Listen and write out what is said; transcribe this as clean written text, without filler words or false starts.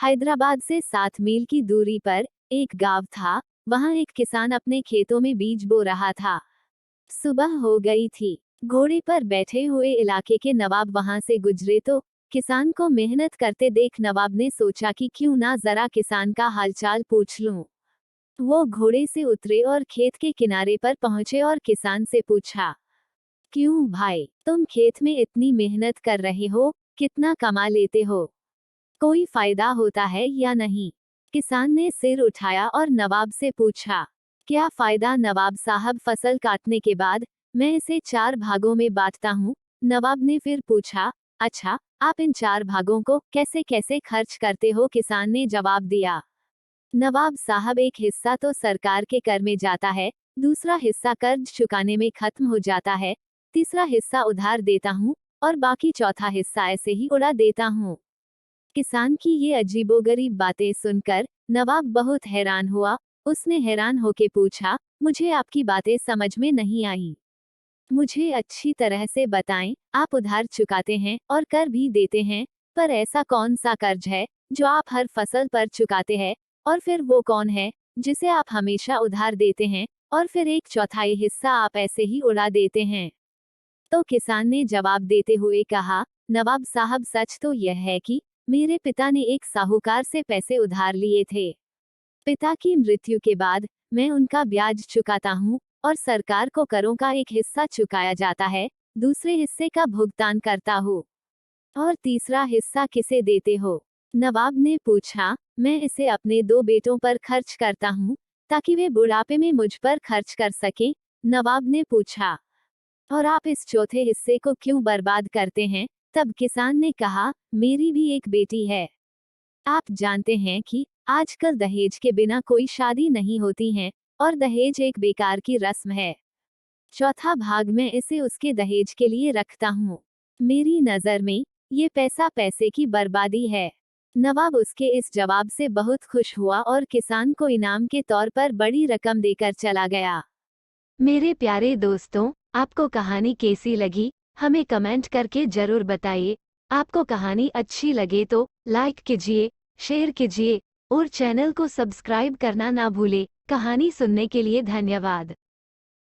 हैदराबाद से 7 मील की दूरी पर एक गांव था। वहां एक किसान अपने खेतों में बीज बो रहा था। सुबह हो गई थी। घोड़े पर बैठे हुए इलाके के नवाब वहां से गुजरे तो किसान को मेहनत करते देख नवाब ने सोचा कि क्यों ना जरा किसान का हालचाल पूछ लूं। वो घोड़े से उतरे और खेत के किनारे पर पहुंचे और किसान से पूछा, क्यों भाई, तुम खेत में इतनी मेहनत कर रहे हो, कितना कमा लेते हो? कोई फायदा होता है या नहीं? किसान ने सिर उठाया और नवाब से पूछा, क्या फायदा नवाब साहब? फसल काटने के बाद मैं इसे 4 भागों में बांटता हूँ। नवाब ने फिर पूछा, अच्छा, आप इन 4 भागों को कैसे कैसे खर्च करते हो? किसान ने जवाब दिया, नवाब साहब, एक हिस्सा तो सरकार के कर में जाता है, दूसरा हिस्सा कर्ज चुकाने में खत्म हो जाता है, तीसरा हिस्सा उधार देता हूँ और बाकी चौथा हिस्सा ऐसे ही उड़ा देता हूँ। किसान की ये अजीबोगरीब बातें सुनकर नवाब बहुत हैरान हुआ। उसने हैरान होके पूछा, मुझे आपकी बातें समझ में नहीं आई। मुझे अच्छी तरह से बताएं, आप उधार चुकाते हैं और कर भी देते हैं, पर ऐसा कौन सा कर्ज है जो आप हर फसल पर चुकाते हैं? और फिर वो कौन है जिसे आप हमेशा उधार देते हैं और फिर एक चौथाई हिस्सा आप ऐसे ही उड़ा देते हैं? तो किसान ने जवाब देते हुए कहा, नवाब साहब, सच तो यह है कि मेरे पिता ने एक साहूकार से पैसे उधार लिए थे। पिता की मृत्यु के बाद मैं उनका ब्याज चुकाता हूँ और सरकार को करों का एक हिस्सा चुकाया जाता है, दूसरे हिस्से का भुगतान करता हूँ। और तीसरा हिस्सा किसे देते हो? नवाब ने पूछा, मैं इसे अपने 2 बेटों पर खर्च करता हूँ ताकि वे बुढ़ापे में मुझ पर खर्च कर सकें। नवाब ने पूछा, और आप इस चौथे हिस्से को क्यों बर्बाद करते हैं? तब किसान ने कहा, मेरी भी एक बेटी है। आप जानते हैं कि आजकल दहेज के बिना कोई शादी नहीं होती है और दहेज एक बेकार की रस्म है। चौथा भाग मैं इसे उसके दहेज के लिए रखता हूँ। मेरी नजर में ये पैसा पैसे की बर्बादी है। नवाब उसके इस जवाब से बहुत खुश हुआ और किसान को इनाम के तौर पर बड़ी रकम देकर चला गया। मेरे प्यारे दोस्तों, आपको कहानी कैसी लगी? हमें कमेंट करके जरूर बताइए। आपको कहानी अच्छी लगे तो लाइक कीजिए, शेयर कीजिए और चैनल को सब्सक्राइब करना ना भूले। कहानी सुनने के लिए धन्यवाद।